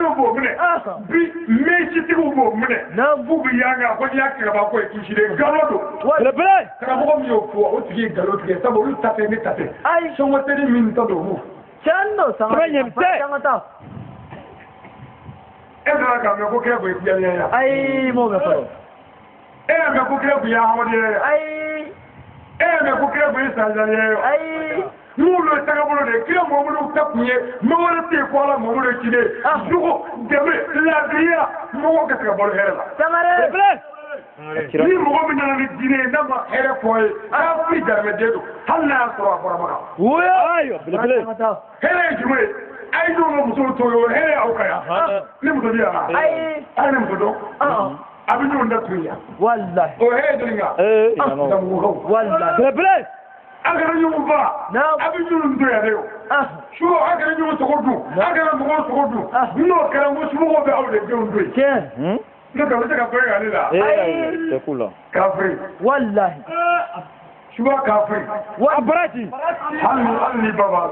bo mune bi meji tigu bo mune na bubu yanga ko ya kira ba ko kishire galodo le bele kara bo mi o fo o tigi galodo ke sabo lu tape ni tape ai so mo tedi min to do mu chando sama changata ezra ka me ko kira bo ya ai mo me faro me ko kira bo ya hawde ai me ko kira bo sa jale ai Nulo tagabolo de kila momulo tapuye mawala te kola momulo kide dugo debe la dia mo ka tagabolo herela samare ni mo ko minna ni dine ndama here koy ka fi darme dedo halla so abara maka wuya ayo bele here jume ay do mo muso to yo here au kaya ni mo dia ai ni mo do abinyo ndatuya wallahi o here dinga wallahi bele agara nyumu ba abi nyumu ndo ya leo shuo agara nyumu sokodu agara mgo sokodu no kala ngo shuo be awde de ndo ke no ka wata ka fere ali la c'est cool kafri wallahi shuo kafri wa abrati hali baba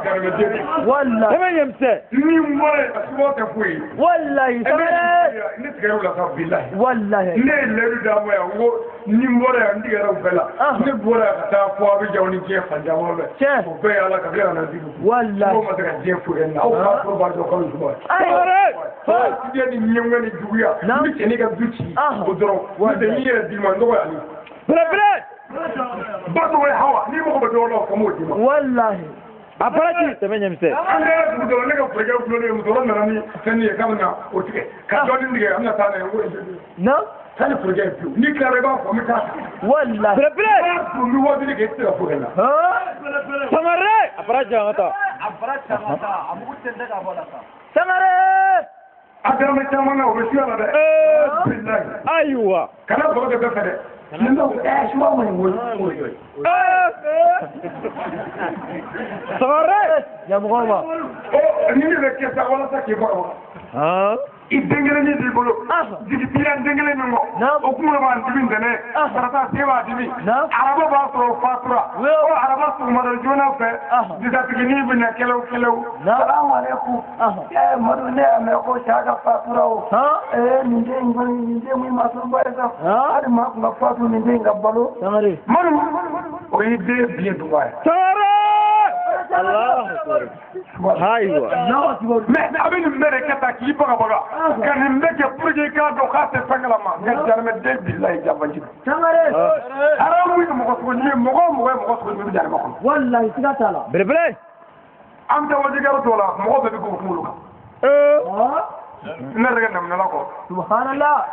garbe de wallahi kama yemse ni mbore shuo ka fui wallahi samare ni tigaro la ka billahi wallahi ne leru da mo ya ngo ni mbore ndiga ra bela ni bora ka ta fo abi jawni je fanja mo be ko be ala ka bela na dibu wallahi ko ma daga je fu en na o ka ko ba do ko ko ai ti de ni nyanga ni duya ni ke ni ka duci ko doro wa de ni ya di man do ya ni bele ba do hawa ni mo ko do lo ko mo di wallahi abarati temenye mse anga ku do ne ka furega ku ne mu do na ni tani ya kamna o tike ka do ni ndige amna ta na ngo no tani furega ku ni ka reba ko mi ta wallahi bele ku mi wo ni ke ta furega samare abarati ngata amu tenda ka bola ka samare adama chamana o bisi ala de billahi aywa kana ko de fere nendo shwa mo ni wo samare ya mugoma o ni ne ke sa wala sa ke ko idengele ni di bolo digi tiran dengele ni ngo o kuma ba ndibin dene sarata sewa dibi araba ba so fatura o araba so madal jona fe dida tigi ni bin kelew assalamu alaikum madu ne me ko shaga fatura o ni de ngoni ni de muy ma so bare sa ad ma ko fatu ni de ngabalo samare manu o ide bien duwa samare Allah haywa mais abin mere kata ki baga kan mbeke projet ka do ka te fangala ma ngal jarme de billahi jabanji samare aramu mo ko ni mo ko ni jarme ko wallahi sigatala bele am da waji garo dola mo ko be ko mulu ka na rega nam na ko subhanallah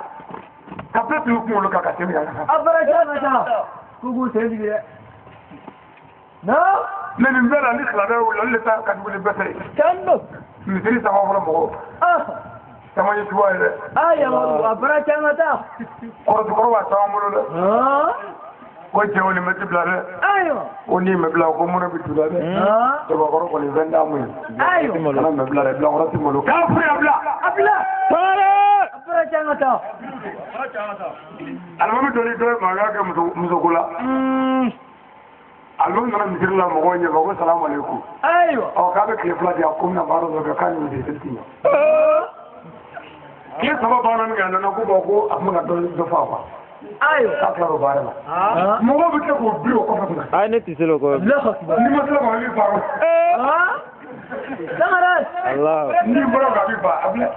kapet lu ko mulu ka ka temi ya abara mata kugu sendi no men mbela ni khla da wala le ta ka bu le betay chando ni tiri sama wala mo sama ni tuwa ile aya maru abara mata ko wa sama mo le ko je woni me tibla le ayo oni me bla ko mo na bi tula le to ko ni venda mo ayo kana me bla ko ti mo lo ka fri abla samare abara mata almami doni do ma ga ka muso kula almami na mi dirla mo gonya ko assalamu alaikum ayo o ka be ke fla dia ko na baro do ka ni de tinyo ke saba bana nga na ko ko amuna do fa fa ayo ka claro bare la mo go bi ke ko bi ko fa ay ne tiselo ko la khasba ni mo sala ma li faro samare Allah ni bro ga bi ba abla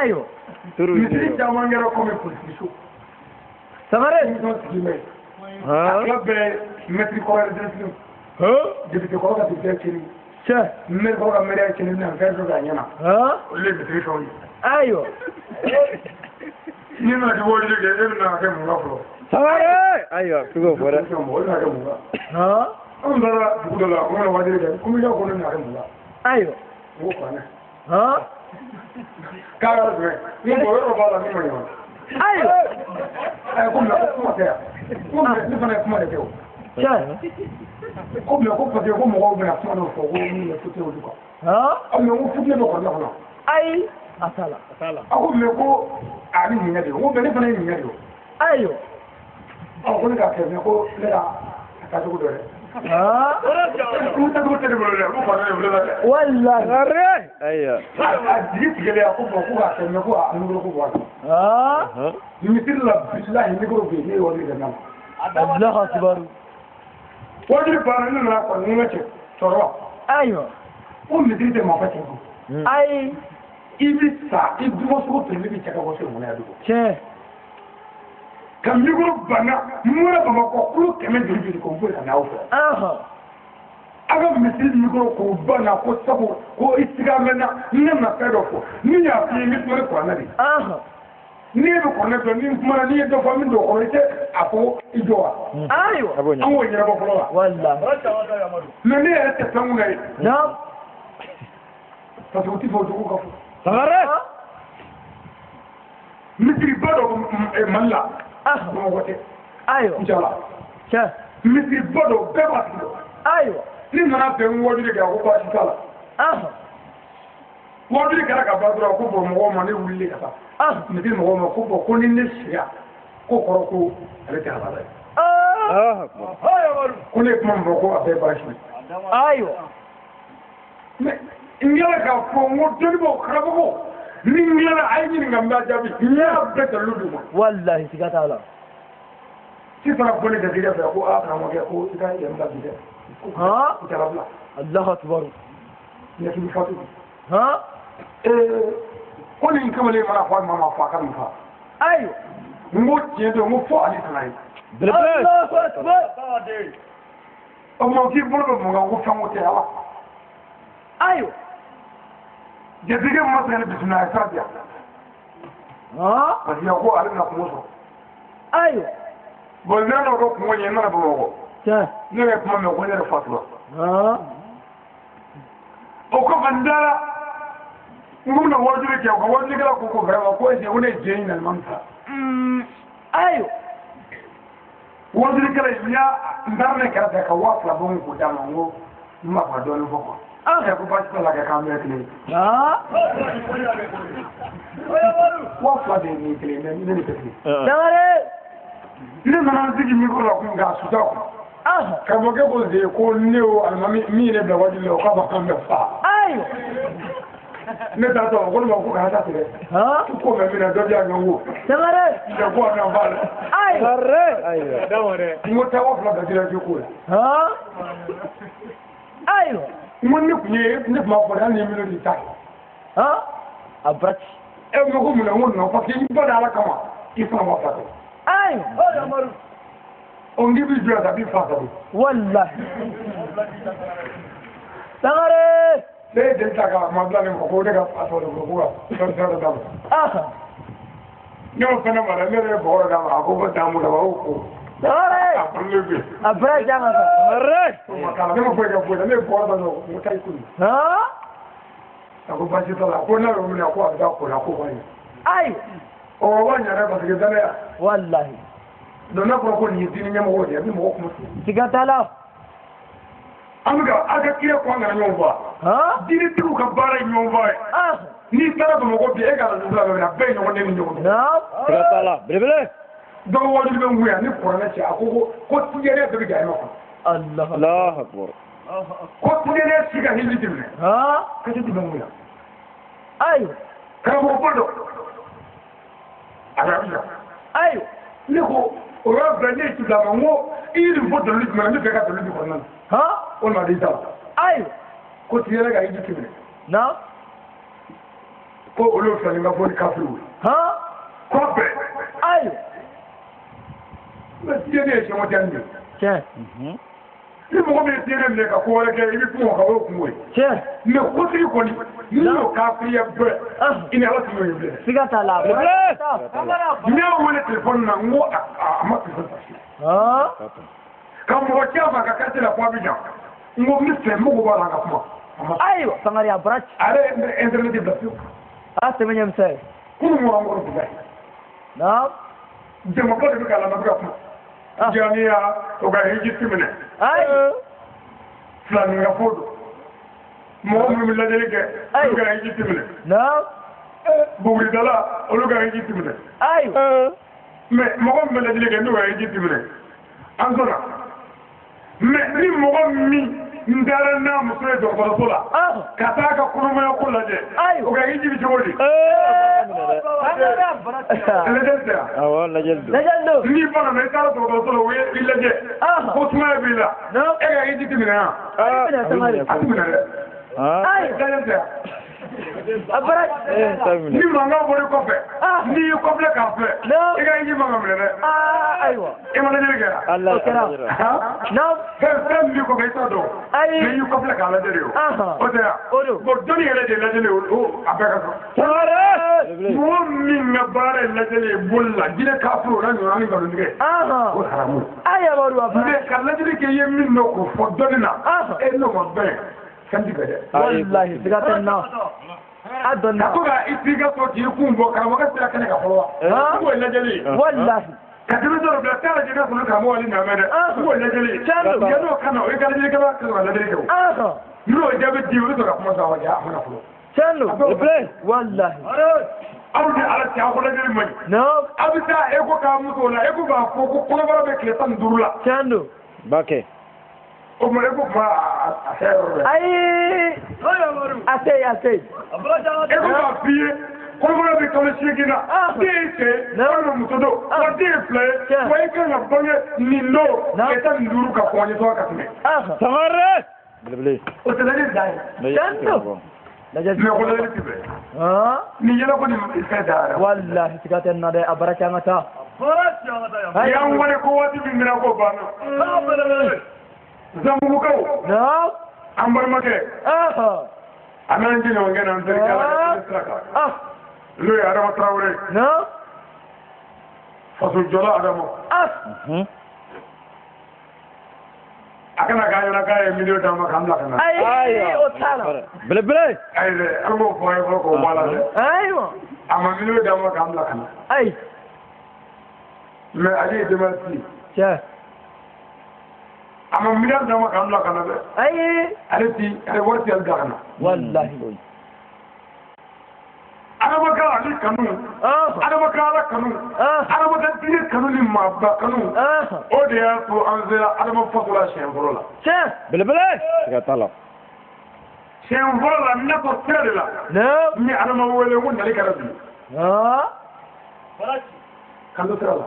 ayo turu ni jama ngero ko me polisu samare ni do ti me la be metri ko re de depuis ko ga bi kiri che me ko ga mere kiri na ga do ga nyana le metri ko ayo ni na di wodi ge e na ke mo ngaflo samare aywa tugo fora mo na ke mo on dara du la ko na wadi ge ko mi ga ko na ke mo ayo wo ko na ka ga ge ni mo ro ba la ni mo ni ayo ko na ko te ko ni fa na ko ma de ko che ko mi ko pa de ko mo ko na fa no fo ko ni ko te o du ko am no fu de ko na ko ai asala ako me ko ari ni ngade ko be ne fa ni ngade ayo ko ni ka ke me ko le da ka to ko dore Uta ko tele bolo le ko fa ne bolo le. Wallahi. Are. Aywa. Digi tigele ko ko ka tele ko anu ko ko. Mitir la billahi ni ko be ne woni da nan. Allahu akbar. Wajib bana ni na ko ni ngache. Toro. Aywa. O mitir de ma fa ko. Ai. Ibisa idumo so ko tele bi chaka ko se mo na dugo. Che. Kamigoro bana mura baba ko kulu keme jiri ko mfura na ofa. Aga mitir migoro ko bana ko sabo ko istigamena na pedo ko. Ni ya fi mi tore ko na di. Ni be ko na do ni mara ni do fa mi do ko ite apo idoa. Ayo. Awo nyira bo folo. Wallahi. Le ni e te tamu na. Na. Fa to ti fo do ko ko. Sagare. Mitri bado e malla. Mo wote. Ayo. Inshallah. Che. Mitri bado be ba ti. Ayo. Ni na be wodi de ga ko ba inshallah. Wodi de ga ba dura ko bo mo ma ne wuli ka ta. Mitri mo mo ko bo ko ni ne sia. Ko ko ko ale ta ba. Ayo. Ko ne kuma mo ko abe ba shi. Ayo. Me ingela ka ko mo doni bo krabo ko. Ni ngela ay ni ngamba jabi. Ya be ta ludu mo. Wallahi sigata ala. Si fana ko ne da dira ko a ka mo ke ko ita ya mba bi. Jarabla. Allahu akbar. Ya ki fatu. Ko ni kamale mara fa mama fa kan fa. Ayo. Ngo tie do ngo fo ali tanai. Allahu akbar. O mo ki bolo mo ngo fa mo te ala. Ayo. Jadiga mo ta ne bisna sadia. Parce que ko ali na ko so. Ayo. Bon na no ko mo nyen na bo ko. Che. Ne ko mo ko ne fatwa. O ko bandara ngum na wajure ke ko wajure ko ko vraiment ko je wona jeyin na manka. Ayo. Wajure kala ya ndarne kala ka wafla bon ko dama ngo ma fa do no boko. Ko ba ta la ka kamera kle. Wafla de ni kle ne ni kle. Dare. Ni na zigi mi ko la ko ga su ta ko. Ka mo ke ko je ko ne o almami mi ne da wajule o ka ba kan fa. Ayo. Ne ta to ko ko ka ta tele. Ko me mi na do ja ngo. Dare. Ya ko na vale. Ayo. Arre. Ayo. Dawore. Mo ta wafla da dira ko. Ayo. Mo ne kunye ne ma ko da ni mi no di ta. Abrat. E mo ko mo na won no fa ki ba da la kama. Ki fa mo fa. Ayo. Amaru. On dit bi jura da bi fa da. Wallahi. Dare. Le de ta ka ma bla ne ko de ka fa to ko ko. So da da. No fa na ma ne re bo da ma ko ba da mu da ba ko. Dare. Abrat jangan. Arre. Ma ka ne mo fa ga bo da ne bo da no mo tai ku. Ko ba ji to la ko na ro mi ko da ko la ko ba ni. Ayo. O wa nya re ba ke da ne. Wallahi. Dona ko ko ni dini nyamo wodi abi mo ko musu. Sigata la. Amiga aga kire ko ngara nyomba. Dini tiku ka bara nyomba. Ni tara ko mo ko bi e ga la zula na be no ne ni nyomba. Na. Sigata la. Bele. Do wodi be nguya ni ko na ci akoko ko tiyere be ga ma ko. Allah. Allahu akbar. Ko tiyere ci ga hindi dimne. Ka ci be nguya. Ayo. Ka mo bodo. Arabiya. Ayo. Ni ko o ra bene ci da mo ili bodo li ma ni be ka do li ko nan. On m'a dit ça. Ayo. Ko tiyere ga hindi dimne. Na. Ko o lo fa ni ma bo ni kafu. Ko be. Ayo. Me tiyere ci mo jande. Che. Ni mo me tiyere ne ka ko wala ke ibi ko ka wo ku we. Che. Me ko ti ko ni no ka fi ya be. Ina wati mo yule. Sigata la. Ni o wala telefon na ngo ma telefon. Ka mo cha ba ka ka la kwa bi ja. Ngo mi se mo go ba ka kuma. Ayo, sangari abrat. Are internet de blasio. Semenye mse. Kuno mo ngo ko ba. Na. Je mo ko de ka la ma ka kuma. Jamia o ga hiji timene. Ayo. Flani nga fodo. Mo mi la dele ke o ga hiji timene. Na. Bugri dala o ga hiji timene. Ayo. Me mo ko mi la dele ke no ga hiji timene. Anzona. mais ni mɔgɔ min n taara n'a muso ye dɔgɔtɔrɔso la ka taa ka kɔnɔmaya ko lajɛ o ka i jigi cogo di lajɛli tɛ awɔ lajɛli don n'i banana i taara dɔgɔtɔrɔso la o ye i lajɛ ko sumaya b'i la e ka i jigi minɛ yan a ti minɛ dɛ lajɛli tɛ ni mankan bɔra kɔfɛ n'i y'i kɔfilɛ k'a filɛ i ka i jigi man ka minɛ dɛ i ma lajɛli kɛ fɛn min b'i kɔfɛ i t'a dɔn mais i y'i kɔfilɛ k'a lajɛ de o tɛ yan bon dɔnni yɛrɛ de lajɛli a bɛɛ ka sɔrɔ mɔgɔ min ka baara ye lajɛli ye boli la jinɛ kafiri o la ɲɔgɔn ni nkalontigɛ o ye haramu mais ka lajɛli kɛ i ye min dɔn k'o fɔ dɔnni na e n'o ma bɛn fɛn ti bɛn dɛ wallahi siga tɛ n na a dɔnna ka to ka i t'i ka so k'i kun bɔ karamɔgɔ sera kɛnɛ ka fɔlɔ wa o ye lajɛli ye wallahi ka denmisɛnw bila k'a lajɛ ka sɔrɔ karamɔgɔ wali ɲamɛ dɛ o ye lajɛli ye yan'o ka na o ye ka lajɛli kɛ ka sɔrɔ ka lajɛli kɛ o n'o ye jaabi di o bɛ sɔrɔ ka kuma sɔrɔ a wajen a fana fɔlɔ tiɲɛ don wallahi aw ni ala cɛ aw ko lajɛli man ɲi aw bɛ taa e ko k'a muso la e ko k'a fɔ ko kɔnɔbara bɛ tile 15 la tiɲɛ don ba kɛ o tuma e ko kuma a se yɔrɔ dɛ ayi a se e ko k'a f'i ye kɔnɔbara bɛ kalo 8 na den ye cɛ walima muso don wa den ye fila ye wa i kan ka bange nin don tile 15 ka kɔn ɲɛtɔ ka tɛmɛ Sangare belebele o tɛ lajɛli dan ye tiɲɛ don lajɛli mais ko lajɛli ti bɛn ni yɛlɛ ko ni fɛn da yɛrɛ wallahi siga tɛ n na dɛ a bara caman ta y'an wale ko waati min minɛ ko banna Zamubukaw an balimakɛ an n'an ji ɲɔgɔn kɛ n'an terikɛ ala sira kan n'o ye Adama Tarawele faso jɔla Adama a kana k'a ɲɛna k'a ye miliyo d'an ma k'an bila ka na ayi o t'a la belebele ayi dɛ an b'o fɔ an ye fɔlɔ k'o bɔ a la dɛ ayiwa a ma miliyo d'an ma k'an bila ka na ayi mais ale ye demarche tiɲɛ a ma miliyari d'an ma k'an bila ka na dɛ ayi ale wari tɛ ale bila ka na wallahi Adama ka ale kanu Adama ka ala kanu Adama ka diinɛ kanu ni maaba kanu o de y'a to an sera Adama faso la siɲɛ fɔlɔ la tiɲɛ belebele siga t'a la siɲɛ fɔlɔ la ne ko sira de la ni Adama wele ko nali kɛra bi kan dɔ sira la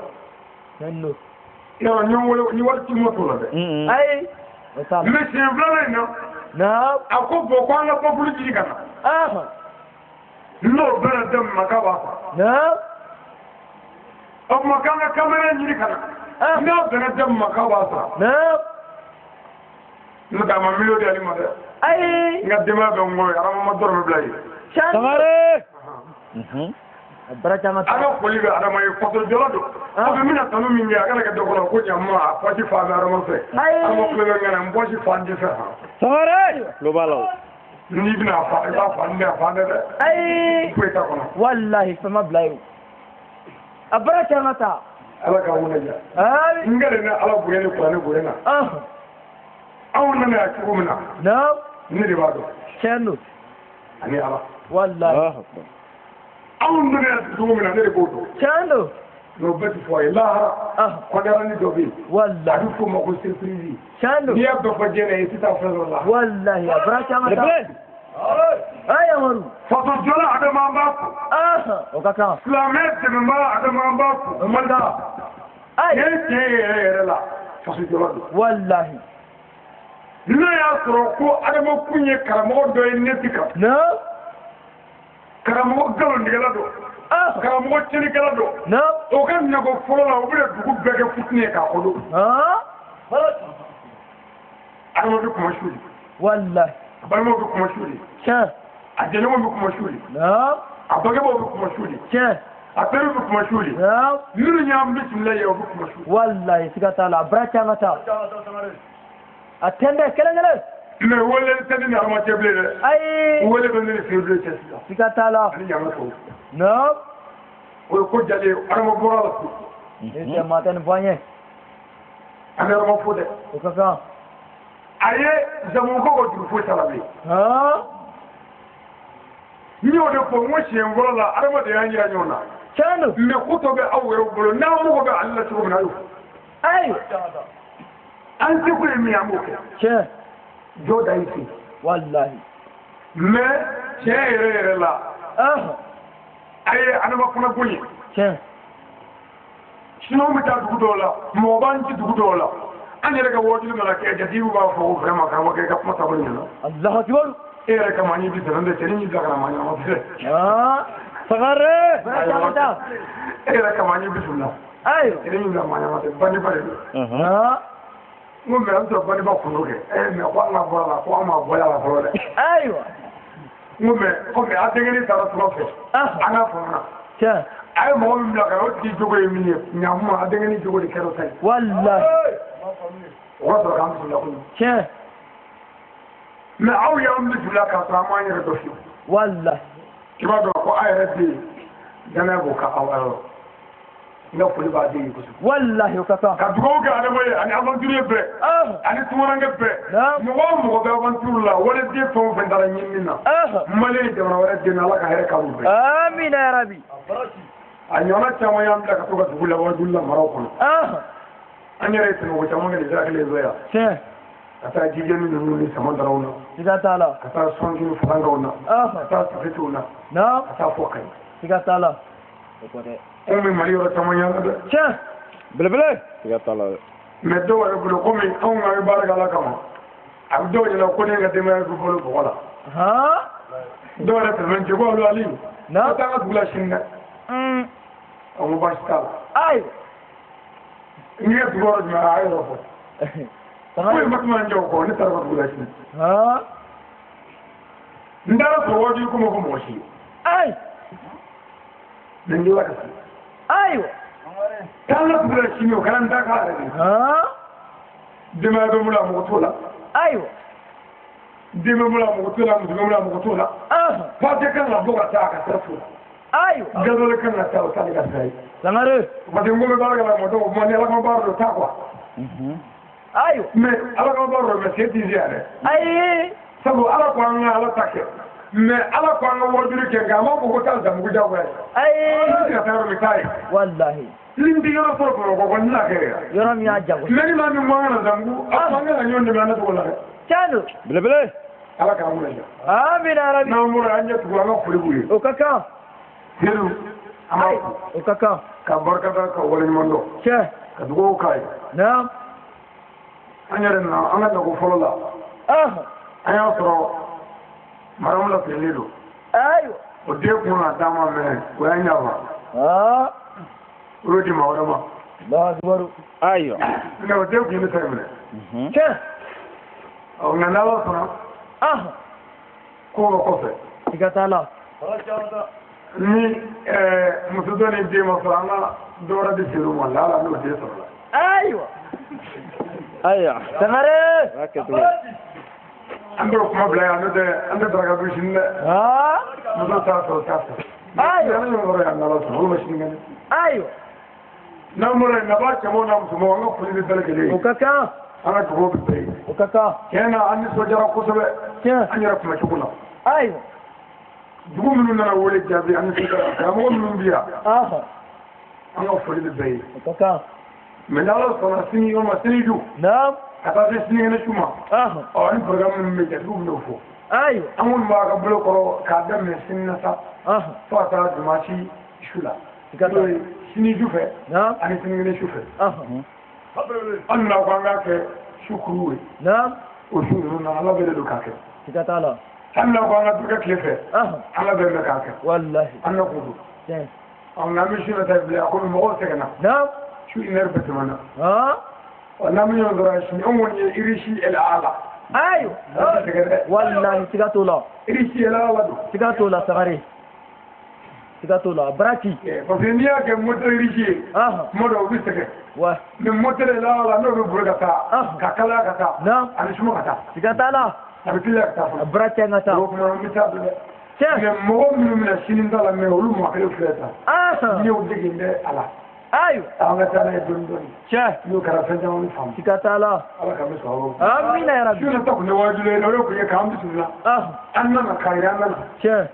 yɔrɔ ni wele ni wari ci ma t'o la dɛ ayi o t'a la mais siɲɛ filanan in na a ko bon ko an ka peuple jigi ka na n'o bɛna daminɛ k'a b'a fɔ o tuma k'an ka kamera ɲini ka na n'o bɛna daminɛ k'a b'a sɔrɔ n'o tɛ a ma miliyo di ale ma dɛ ayi n ka denbaya bɛ n kɔ ye Adama ma dɔrɔmɛ bila ye Sangare bara caman ta an ka foli bɛ Adama ye faso jɔla don parce que n bɛna tanu min kɛ a kana kɛ dɔ kɔnɔ ko ɲaama a pɔsi fa bɛ Adama fɛ Adama kulo bɛ ŋana n pɔsi fa n tɛ fɛ Sangare tulo b'a la o n'i bɛna a fa i b'a fa n tɛ a fa tɛ dɛ ayi foyi t'a kɔnɔ wallahi fɛn ma bila ye a bara caman ta Ala ka wuli ja n kɛlen na Ala bonya ni kuranɛ bonya na anw nana yan cogo min na ne de b'a dɔn tiɲɛ don ani Ala wallahi anw nana yan cogo min na ne de b'o dɔn tiɲɛ don n'o bɛɛ ti fɔ a ye lahara kɔndarani dɔ bɛ yen a wallahi bɛ f'o ma ko surprise tiɲɛ don n'i y'a bɛɛ fɔ diɲɛ ye i tɛ taa fɛn dɔ la wallahi a bara caman ta belebele ayi Amadu faso jɔla Adama an b'a fo o ka kan silamɛ dɛmɛbaga Adama an b'a fo o ka kan ayi ne tiɲɛ yɛrɛ yɛrɛ la faso jɔla don wallahi n'a y'a sɔrɔ ko Adama kun ye karamɔgɔ dɔ ye ne ti kan karamɔgɔ nkalontigɛla don karamɔgɔ cɛlikɛla don o ka ɲɛbɔ fɔlɔ la o bɛna dugu bɛɛ kɛ fitini ye k'a kɔnɔ Adama bɛ kuma suli wallahi a balimaw bɛ kuma suli tiɲɛ a jɛɲɔgɔn bɛ kuma suli a bangebaaw bɛ kuma suli tiɲɛ a teriw bɛ kuma suli minnu y'an bisimila ye o bɛ kuma suli wallahi siga t'a la a bara caman ta a tɛndɛ kelen-kelen mais wele tɛ ni Adama cɛ bilen dɛ ayi wele bɛ ne ni février cɛ sisan siga t'a la ani ɲaŋa tɔw o ye ko jalen ye Adama bɔra la ne tɛ maa tɛ nin fɔ an ye an bɛ Adama fo dɛ o ka kan a ye Zamubukaw ka juru foyi t'a la bilen n y'o de fɔ n ko siɲɛ fɔlɔ la Adama de y'an yira ɲɔgɔn na tiɲɛ don mais ko tɔ bɛ aw yɛrɛ bolo n'aw mago bɛ ale la cogo min na a y'o fɔ ayi an an ti ko mi amu tiɲɛ jo da isi wallahi mais tiɲɛ yɛrɛ la aye anama kuna gonye tiɲɛ sinon bɛ taa dugu dɔw la mɔgɔ b'an ci dugu dɔw la an yɛrɛ ka wajulu mana kɛ jatigiw b'a fɔ ko vraiment karamɔgɔ i ka kuma taabolo ɲɛna Allahu akbar e yɛrɛ kama an ye bi sɛbɛn de cɛ ni bila ka na maa ɲɛnama tɛ sagare bara camata e yɛrɛ kama an ye bisimila ayiwa cɛ ni bila maa ɲɛnama tɛ bandiba de don n ko mais an sɔrɔ bandiba kundo kɛ mais ko an ka bɔ a la ko an ma bɔ a la fɔlɔ dɛ ayiwa n ko mais comme a denkɛnin taara sira fɛ an ka faamuya tiɲɛ a ye mɔgɔ min bila ka o tigi jogo ye min ye ɲankuma a denkɛnin jogo de kɛra ta ye wallahi o ka sɔrɔ k'an bisimila koyi tiɲɛ mais aw y'an bisimila k'a sɔrɔ an m'an yɛrɛ dɔ fiyewu wallahi i b'a dɔn ko a yɛrɛ bɛ yen danaya b'o ka aw yɔrɔ n ka foli b'a den ye kosɛbɛ wallahi o ka kan ka dugawu kɛ adama ye ani aventure bɛɛ ani tumanankɛ bɛɛ mɔgɔ o mɔgɔ bɛ aventure la wale den fɛn o fɛn taara ɲinini na maliyɛn jamana wɛrɛ den na ala ka hɛrɛ k'aw bɛɛ amina ya rabi a ɲɔgɔnna caman y'an bila ka to ka dugu la wajulu la maraw kɔnɔ an yɛrɛ ye tɛmɛko caman kɛ nin sira kelen fɛ yan tiɲɛ ka taa jijɛni ninnu ni samandaraw na siga t'a la ka taa sɔnkini farankaw na ka taa safetiw na ka taa fɔ kayi siga t'a la anw bɛ mali yɔrɔ caman yaala dɛ tiɲɛ belebele siga t'a la dɛ mais dɔw yɛrɛ bolo komi anw ka bɛ baara kɛ ala kama a bɛ dɔw ɲɛna ko ne ka denbaya bɛ bolo bɔgɔ la dɔw yɛrɛ tɛmɛ cɛ ko olu ali ka taa an ka dugu la sini dɛ an ko baasi t'a la ayiwa n'i ye dugu yɔrɔ jumɛn a ye yɔrɔ fɔ foyi ma tuma jɛ o kɔ ne taara ka dugu la sini n taara sɔrɔ wajibi ko ma fɔ mɔgɔ si ye ayi mais n la ka se ayiwa k'an ka dugu la sini o kɛra n ta k'a yɛrɛ de denbaya bɛ n bolo a mɔgɔ t'o la ayiwa den bɛ n bolo a mɔgɔ t'o la muso bɛ n bolo a mɔgɔ t'o la papiye kan ka bɔ ka taa a ka sira t'o la ayiwa gazole kan ka taa o t'ale ka sira ye sangare parce que n ko bɛ baara kɛ la mɔgɔ dɔw kuma ni ala ka baara dɔ t'a quoi ayiwa mais ala ka baara dɔ mais c'est easy yɛrɛ ayi sabu ala ko an ka ala ta kɛ mais ala ko an ka wajulu kɛ nka a ma fɔ ko taa zamugu jagoya ye ayi ti ka taa yɔrɔ min taa ye wallahi nin ti yɔrɔ sɔrɔ bamakɔ kɔni n'a kɛ yɛrɛ yɔrɔ min y'a jago mais ni maa min ko an kana zamugu a fɔ an ka ɲɔgɔn dɛmɛ an na cogo la dɛ tiɲɛ don belebele ala k'an wele ja amina ya rabi n'an bɔra an ɲɛ tugu an ka foli b'u ye o ka kan sedu an b'a fo o ka kan ka barika da ka waleɲuman dɔn tiɲɛ ka dugawu k'a ye naam an yɛrɛ nana an ka nako fɔlɔ la an y'a sɔrɔ maramu lafililen don ayiwa o den kun na d'a ma mɛ o y'an ɲafa o y'o di maa wɛrɛ ma Allahu akbar ayiwa nka o den kun ye ne ta ye minɛ tiɲɛ nka n'ala sɔnna ko bɛ kɔfɛ siga t'a la ni muso dɔ ni den ma sɔrɔ an ka dɔ wɛrɛ di seerew ma lala n'o den sɔrɔla ayiwa ayiwa sangare an bɛ kuma bila yan n'o tɛ an tɛ daraka dun sini dɛ muso t'a sɔrɔ t'a sɔrɔ ayiwa an y'o yɔrɔ yan n'ala sɔnna olu ma sini kɛnɛ ayiwa n'an bɔra yen naba cɛmanw n'a musomanw an ka foli bɛ bɛɛ lajɛlen ye o ka kan an ka dugawu bɛ bɛɛ ye o ka kan tiɲɛ na an nisɔndiyara kosɛbɛ tiɲɛ an yɛrɛ kuma cogo la ayiwa dugu minnu nana wele jaabi an nisɔndiyara karamɔgɔ minnu bɛ yan an ka foli bɛ bɛɛ ye o ka kan mais n'ala sɔnna sini yɔrɔ ma sini ju naam ka taa se sinikɛnɛ su ma ni programme minnu bɛ jatigiw bɛ n'o fɔ ayiwa an minnu b'a ka bolo kɔrɔ k'a daminɛ sini na sa fo ka taa dimanche su la n'o ye sini ju fɛ ani sinikɛnɛ su fɛ an nana ko an k'a kɛ su kuru ye o su ninnu na ala bɛɛ de don k'a kɛ siga t'a la an nana ko an ka dukɛ tile fɛ ala bɛɛ bɛ k'a kɛ wallahi an na kun don nka an bɛ su na ta bilen a ko mɔgɔw sɛgɛnna su une heure bɛɛ tɛmɛna n'an bɛ ɲɔgɔn sɔrɔ sini an kɔni ye irisi el ala ayiwa wallahi siga t'o la irisi el ala don siga t'o la sagare siga t'o la baraki parce que n'i y'a kɛ moteur irisi ye tuma dɔw o bɛ sɛgɛn mais moteur el ala n'o bɛ boli ka taa ka kalaya ka taa ani suma ka taa siga t'a la a bɛ teliya ka taa fana baraki an ka taa o tuma an bɛ taa dɛ mais mɔgɔ minnu bɛna sini ta la mais olu maa kelen filɛ ta n'i y'o dege bɛ a la ayiwa an ka taa n'a ye dɔɔnin dɔɔnin tiɲɛ n'o kɛra fɛn caman bɛ faamu siga t'a la ala ka bɛ sɔn aw amina ya rabi su na ta kun tɛ wajibi ye o kun ye k'an bisimila an nana k'a yira an nana tiɲɛ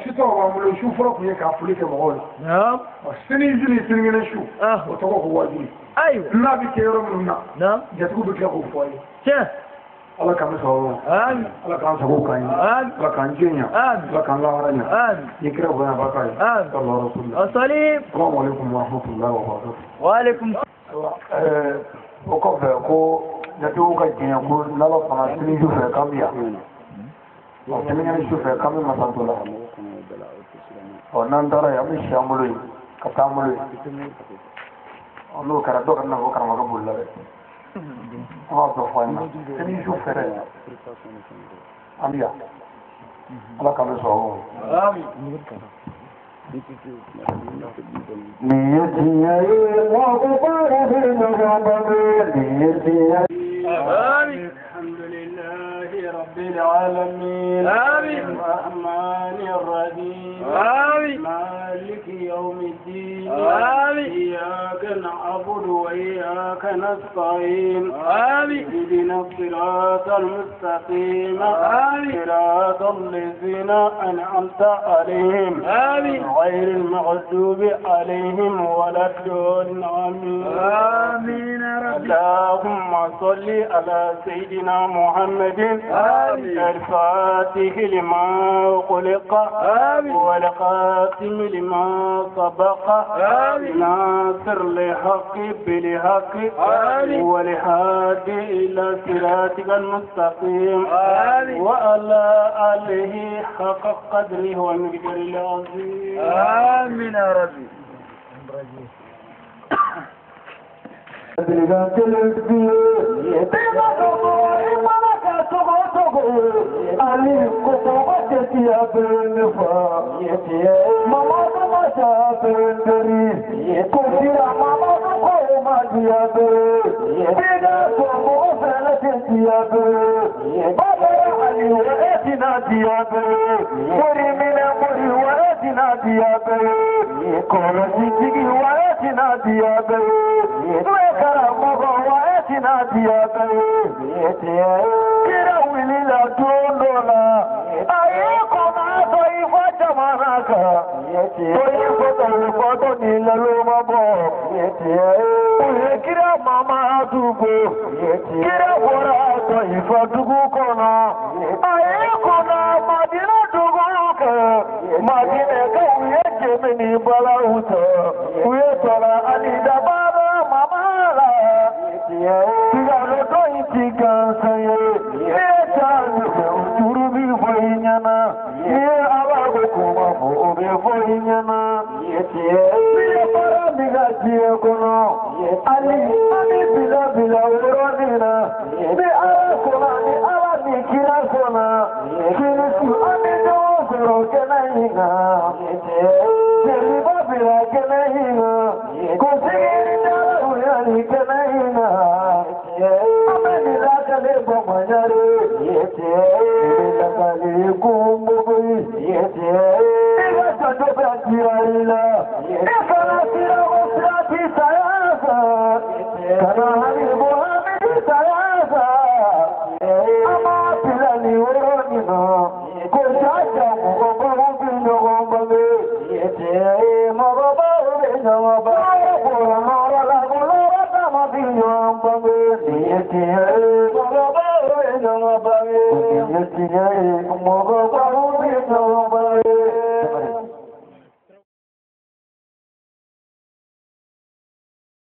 su tɔgɔ b'an bolo su fɔlɔ kun ye k'a foli kɛ mɔgɔw la sini ni sinikɛnɛ su o tɔgɔ ko wajibi ayiwa n'a bɛ kɛ yɔrɔ minnu na نعم jatigiw bɛ tila k'o fɔ ye tiɲɛ ala k'an sɔrɔ آمين ala k'an sago k'an ye ala k'an jɛnya ala k'an lahara ɲɛ آمين ni kira bonya ba k'a ye sallallahu alaihi wasallam الصليب assalamu alaikum wa rahmatullahi wa barakatuh وعليكم o kɔfɛ ko jatigiw ka jɛnya ko n'ala fana sini su fɛ k'an bɛ yan sini su fɛ k'an bɛ masato la n'an taara yen an bɛ si an bolo yen ka taa an bolo yen n'o kɛra dɔ ka na o karamɔgɔ boli la dɛ an b'a dɔ fɔ an ɲɛna sini su fɛ dɛ an bɛ yan ala k'an bɛ sɔrɔ o nin ye tiɲɛ ye mɔgɔ baara bɛ ɲɔgɔn bɛ nin ye tiɲɛ ye. الحمد لله رب العالمين الرحمن الرحيم مالك يوم الدين إياك نعبد وإياك نستعين اهدنا الصراط المستقيم صراط الذين أنعمت عليهم غير المغضوب عليهم ولا الضالين آمين اللهم صل على سيدنا محمد الفاتح لما خلق والخاتم لما سبق ناصر الحق بالحق والهادي إلى صراطك المستقيم وعلى آله حق قدره ومقداره العظيم آمين يا ربي Yes,